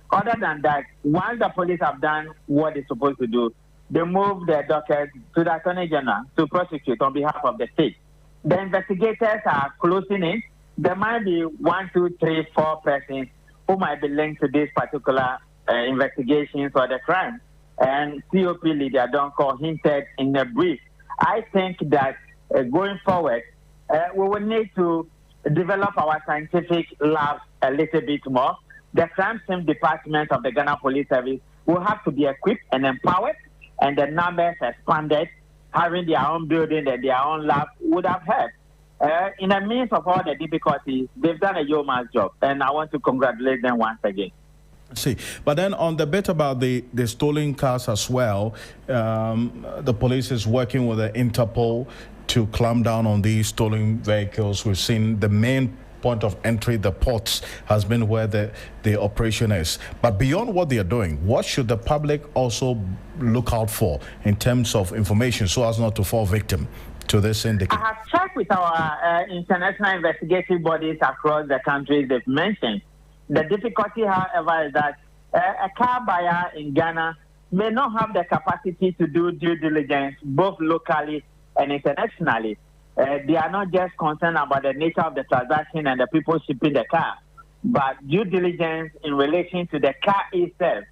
Other than that, once the police have done what it's supposed to do, they move the docket to the Attorney General to prosecute on behalf of the state. The investigators are closing in. There might be 1, 2, 3, 4 persons who might be linked to these particular investigations or the crime. And COP leader Donko hinted in a brief. I think that going forward, we will need to develop our scientific labs a little bit more. The crime scene department of the Ghana Police Service will have to be equipped and empowered, and the numbers expanded. Having their own building and their own lab would have helped. In the midst of all the difficulties, they've done a yeoman's job, and I want to congratulate them once again. See, but then on the bit about the stolen cars as well, the police is working with the Interpol to clamp down on these stolen vehicles. We've seen the main point of entry, the ports, has been where the operation is. But beyond what they are doing, what should the public also look out for in terms of information so as not to fall victim to this syndicate? I have checked with our international investigative bodies across the countries they've mentioned. The difficulty, however, is that a car buyer in Ghana may not have the capacity to do due diligence both locally and internationally. They are not just concerned about the nature of the transaction and the people shipping the car, but due diligence in relation to the car itself.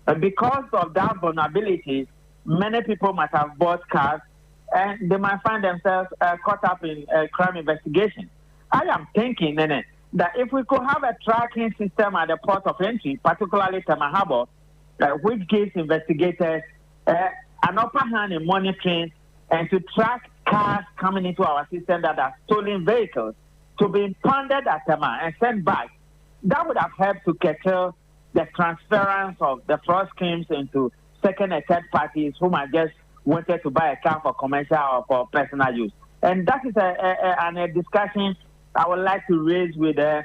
And because of that vulnerability, many people might have bought cars and they might find themselves caught up in crime investigation. I am thinking, Nene, that if we could have a tracking system at the port of entry, particularly Tema Harbour, which gives investigators an upper hand in monitoring and to track cars coming into our system that are stolen vehicles, to be impounded at Tema and sent back, that would have helped to curtail the transference of the fraud schemes into second and third parties who might just wanted to buy a car for commercial or for personal use. And that is a discussion I would like to raise with the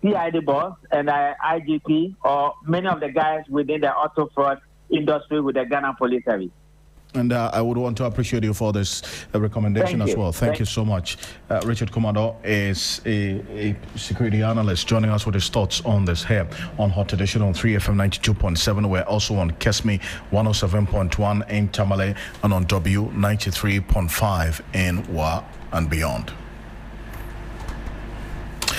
CID boss and the IGP or many of the guys within the auto fraud industry with the Ghana Police Service. And I would want to appreciate you for this recommendation as well. Thank you so much. Richard Commodore is a security analyst joining us with his thoughts on this here on Hot Edition on 3FM 92.7. We're also on Kesme 107.1 in Tamale and on W 93.5 in Wa and beyond.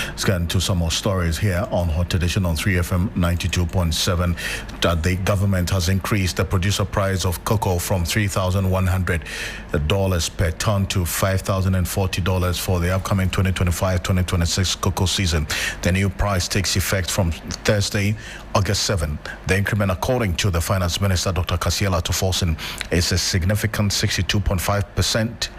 Let's get into some more stories here on Hot Edition on 3FM 92.7. That the government has increased the producer price of cocoa from $3,100 per ton to $5,040 for the upcoming 2025-2026 cocoa season. The new price takes effect from Thursday, August 7. The increment, according to the Finance Minister, Dr. Kasiela Toforsen, is a significant 62.5%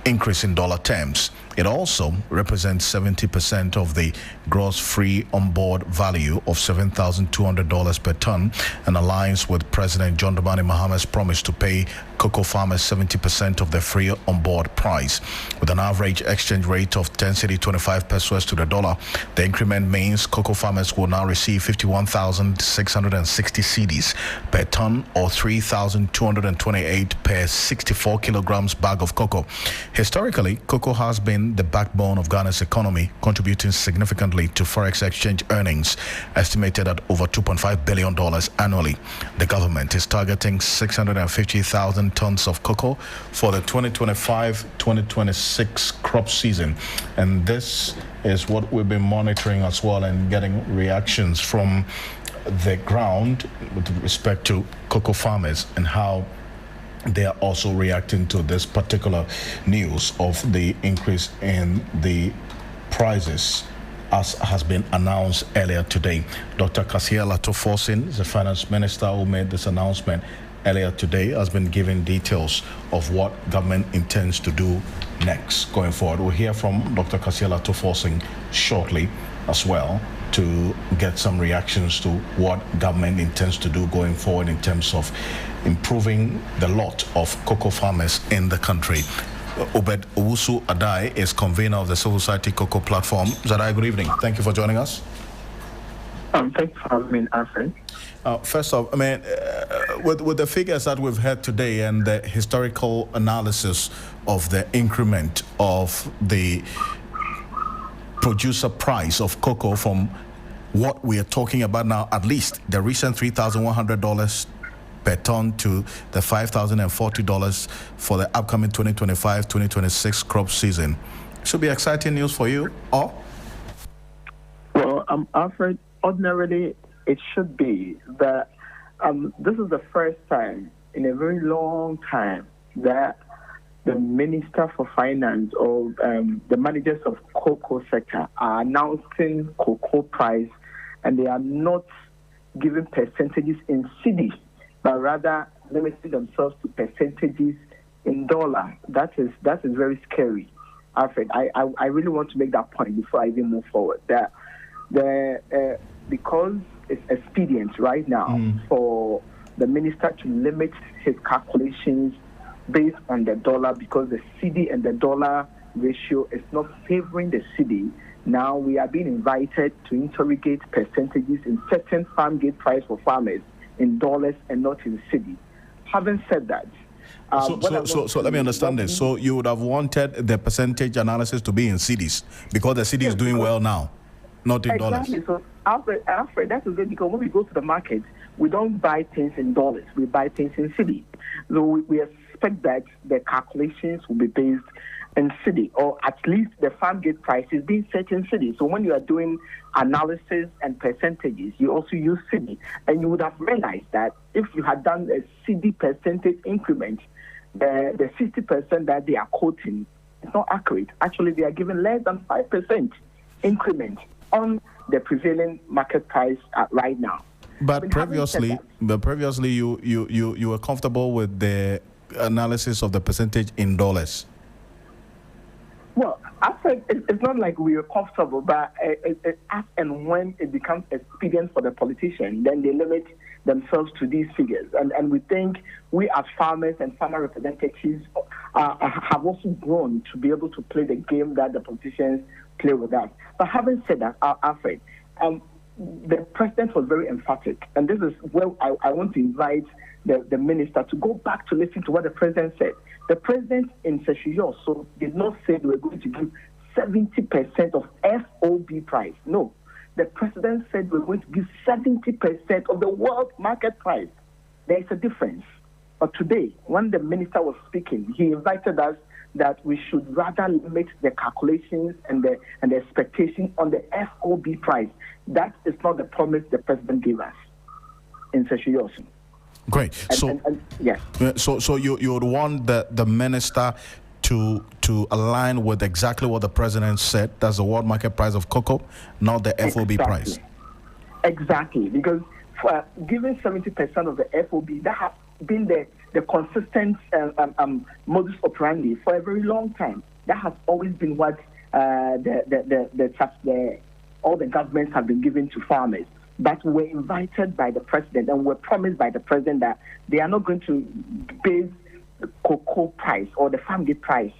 increase in dollar terms. It also represents 70% of the gross free on-board value of $7,200 per ton and aligns with President John Dramani Mahama's promise to pay cocoa farmers 70% of the free on-board price. With an average exchange rate of 10 cedi 25 pesos to the dollar, the increment means cocoa farmers will now receive 51,660 cedis per ton or 3,228 per 64 kilograms bag of cocoa. Historically, cocoa has been the backbone of Ghana's economy, contributing significantly to forex exchange earnings, estimated at over $2.5 billion annually. The government is targeting 650,000 tons of cocoa for the 2025-2026 crop season. And this is what we've been monitoring as well and getting reactions from the ground with respect to cocoa farmers and how they are also reacting to this particular news of the increase in the prices as has been announced earlier today. Dr. Kasiela Toforsen, the finance minister who made this announcement earlier today, has been giving details of what government intends to do next going forward. We'll hear from Dr. Kasiela Toforsen shortly as well to get some reactions to what government intends to do going forward in terms of improving the lot of cocoa farmers in the country. Obed Owusu Adai is convener of the Civil Society Cocoa Platform. Zadai, good evening. Thank you for joining us. Thanks for having me, Alfred. First off, I mean, with the figures that we've heard today and the historical analysis of the increment of the producer price of cocoa from what we are talking about now, at least the recent $3,100 per ton to the $5,040 for the upcoming 2025-2026 crop season. Should be exciting news for you, or? Well, Alfred, ordinarily it should be that this is the first time in a very long time that the Minister for Finance or the managers of cocoa sector are announcing cocoa price, and they are not giving percentages in cedi, but rather limiting themselves to percentages in dollar. That is very scary, Alfred. I really want to make that point before I even move forward. That because it's expedient right now for the minister to limit his calculations based on the dollar, because the cedi and the dollar ratio is not favoring the cedi. Now we are being invited to interrogate percentages in certain farm gate price for farmers in dollars and not in cedi. Having said that, So let me understand this. So you would have wanted the percentage analysis to be in cedis because the cedi is doing well now, not in dollars. Exactly. So Alfred, that is good because when we go to the market, we don't buy things in dollars. We buy things in cedi. So we expect that the calculations will be based in cedi, or at least the farm gate price is being set in cedi. So when you are doing analysis and percentages, you also use cedi. And you would have realized that if you had done a cedi percentage increment, the 60% that they are quoting is not accurate. Actually, they are giving less than 5% increment on the prevailing market price right now. But previously, you were comfortable with the analysis of the percentage in dollars. Well, Alfred, it's not like we are comfortable, but as and when it becomes expedient for the politician, then they limit themselves to these figures. And we think we as farmers and farmer representatives have also grown to be able to play the game that the politicians play with us. But having said that, Alfred, the president was very emphatic. And this is where I want to invite the minister to go back to listen to what the president said. The president in Seshiyoso did not say they were going to give 70% of FOB price. No. The president said we're going to give 70% of the world market price. There is a difference. But today, when the minister was speaking, he invited us that we should rather limit the calculations and the expectation on the FOB price. That is not the promise the president gave us in Seshiyoso. Great. Yes. So you would want the minister to align with exactly what the president said. That's the world market price of cocoa, not the FOB price. Exactly, because for giving 70% of the FOB, that has been the consistent modus operandi for a very long time. That has always been what all the governments have been giving to farmers. But we're invited by the president and we're promised by the president that they are not going to base the cocoa price or the farm gate price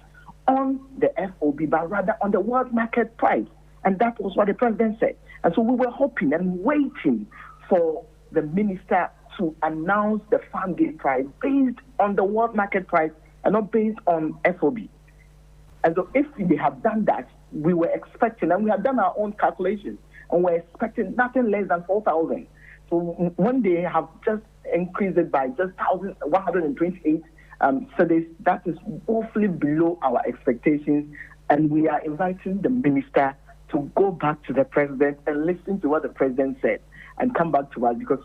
on the FOB, but rather on the world market price. And that was what the president said. And so we were hoping and waiting for the minister to announce the farm gate price based on the world market price and not based on FOB. And so if they have done that, we were expecting, and we have done our own calculations, and we're expecting nothing less than 4,000. So when they have just increased it by just 1,128 cedis, that is awfully below our expectations. And we are inviting the minister to go back to the president and listen to what the president said and come back to us, because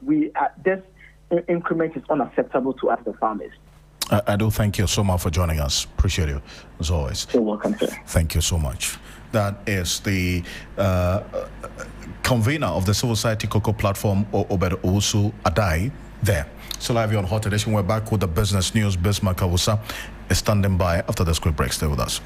this increment is unacceptable to us, the farmers. I do thank you so much for joining us. Appreciate you, as always. You're welcome, sir. Thank you so much. That is the convener of the Civil Society Cocoa Platform, Obed Owusu Adai, there. So live here on Hot Edition, we're back with the business news. Bismarck Awusa is standing by after the script break. Stay with us.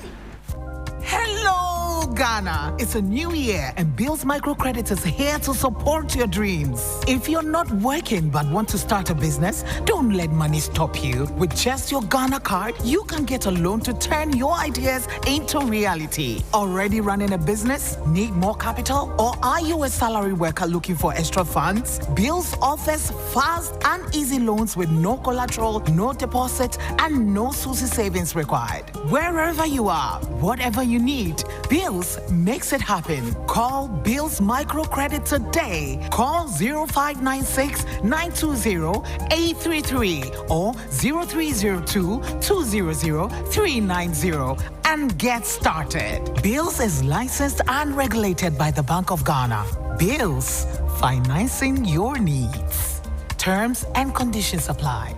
Hello, Ghana. It's a new year and Bills Microcredit is here to support your dreams. If you're not working but want to start a business, don't let money stop you. With just your Ghana card, you can get a loan to turn your ideas into reality. Already running a business? Need more capital? Or are you a salary worker looking for extra funds? Bills offers fast and easy loans with no collateral, no deposit, and no SUSI savings required. Wherever you are, whatever you need, Bills makes it happen. Call Bills Microcredit today. Call 0596-920-833 or 0302-200-390 and get started. Bills is licensed and regulated by the Bank of Ghana. Bills, financing your needs. Terms and conditions apply.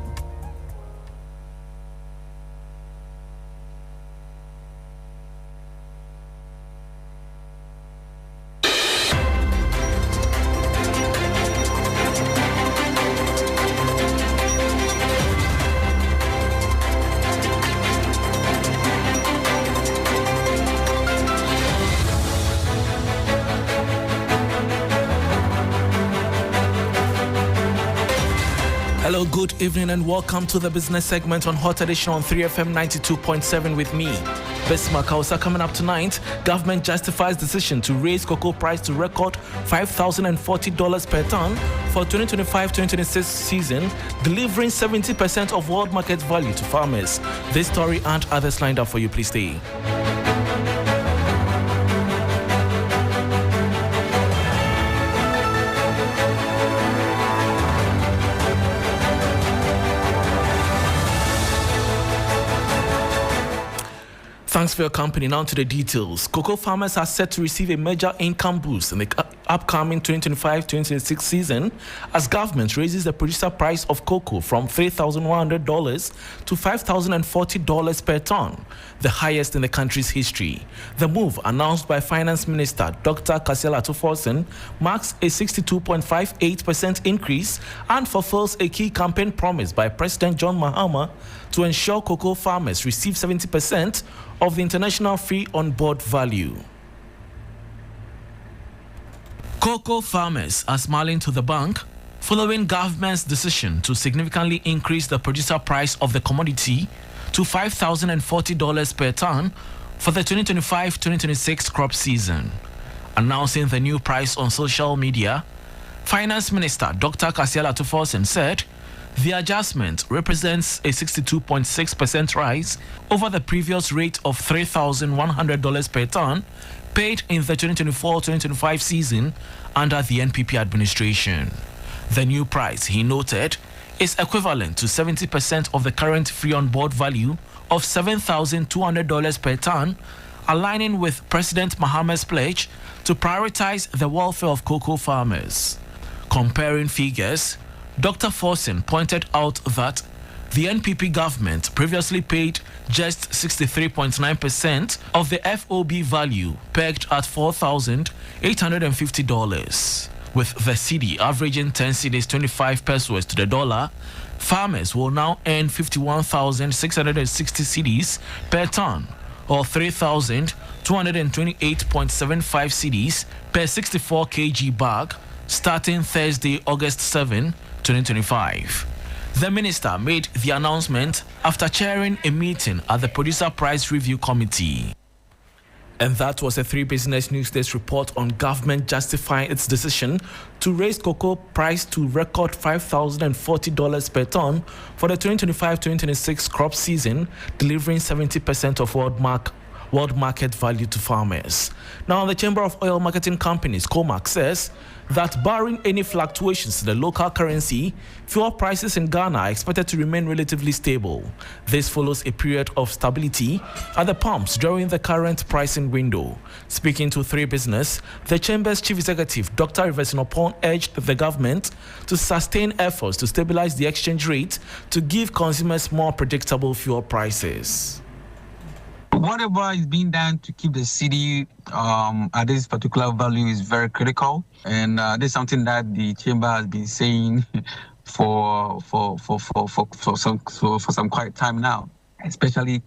Hello, good evening, and welcome to the business segment on Hot Edition on 3FM 92.7 with me, Bismarck Hausa. Coming up tonight, government justifies decision to raise cocoa price to record $5,040 per ton for 2025-2026 season, delivering 70% of world market value to farmers. This story and others lined up for you. Please stay. Thanks for your company. Now to the details. Cocoa farmers are set to receive a major income boost in the upcoming 2025-2026 season as government raises the producer price of cocoa from $3,100 to $5,040 per ton, the highest in the country's history. The move, announced by Finance Minister Dr. Christabel Atuforsen, marks a 62.58% increase and fulfills a key campaign promise by President John Mahama to ensure cocoa farmers receive 70% of the international free on-board value. Cocoa farmers are smiling to the bank following government's decision to significantly increase the producer price of the commodity to $5,040 per ton for the 2025-2026 crop season. Announcing the new price on social media, Finance Minister Dr. Christabel Atuforsen said the adjustment represents a 62.6% rise over the previous rate of $3,100 per ton paid in the 2024-2025 season under the NPP administration. The new price, he noted, is equivalent to 70% of the current free on-board value of $7,200 per ton, aligning with President Mahama's pledge to prioritize the welfare of cocoa farmers. Comparing figures, Dr. Forsen pointed out that the NPP government previously paid just 63.9% of the FOB value pegged at $4,850. With the cedi averaging 10 cedis 25 pesos to the dollar, farmers will now earn 51,660 cedis per ton, or 3,228.75 cedis per 64 kg bag, starting Thursday, August 7, 2025. The minister made the announcement after chairing a meeting at the Producer Price Review Committee. And that was a 3 Business News Desk report on government justifying its decision to raise cocoa price to record $5,040 per ton for the 2025-2026 crop season, delivering 70% of world market value to farmers. Now, the Chamber of Oil Marketing Companies, COMAC, says that barring any fluctuations in the local currency, fuel prices in Ghana are expected to remain relatively stable. This follows a period of stability at the pumps during the current pricing window. Speaking to 3 Business, the Chamber's Chief Executive, Dr. Rivesnopon, urged the government to sustain efforts to stabilize the exchange rate to give consumers more predictable fuel prices. Whatever is being done to keep the city at this particular value is very critical, and this is something that the chamber has been saying for some quite time now, especially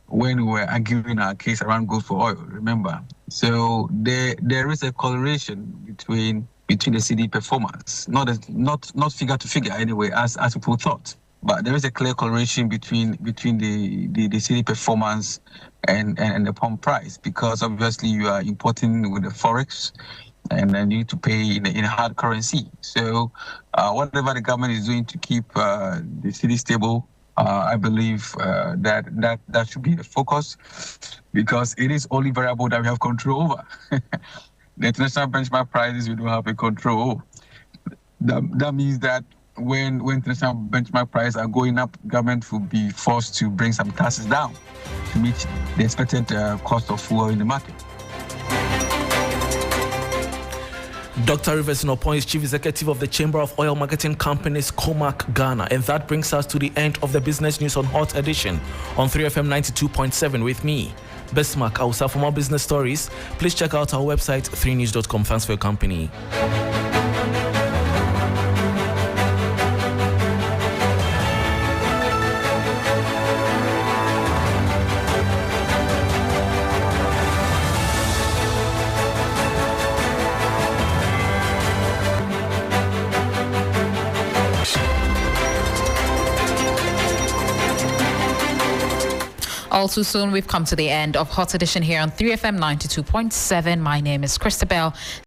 when we were arguing our case around gold for oil. Remember, so there is a correlation between the city performance, not figure to figure anyway, as people thought. But there is a clear correlation between the city performance and the pump price, because obviously you are importing with the forex, and then you need to pay in hard currency. So whatever the government is doing to keep the city stable, I believe that should be the focus, because it is only variable that we have control over. The international benchmark prices we don't have a control over. That means that when international benchmark prices are going up, government will be forced to bring some taxes down to meet the expected cost of fuel in the market. Dr. Rivesopon is Chief Executive of the Chamber of Oil Marketing Companies, COMAC, Ghana. And that brings us to the end of the Business News on Hot Edition on 3FM 92.7 with me, Bismarck Hausa. For more business stories, please check out our website, 3news.com. Thanks for your company. All too soon, we've come to the end of Hot Edition here on 3FM 92.7. My name is Christabel.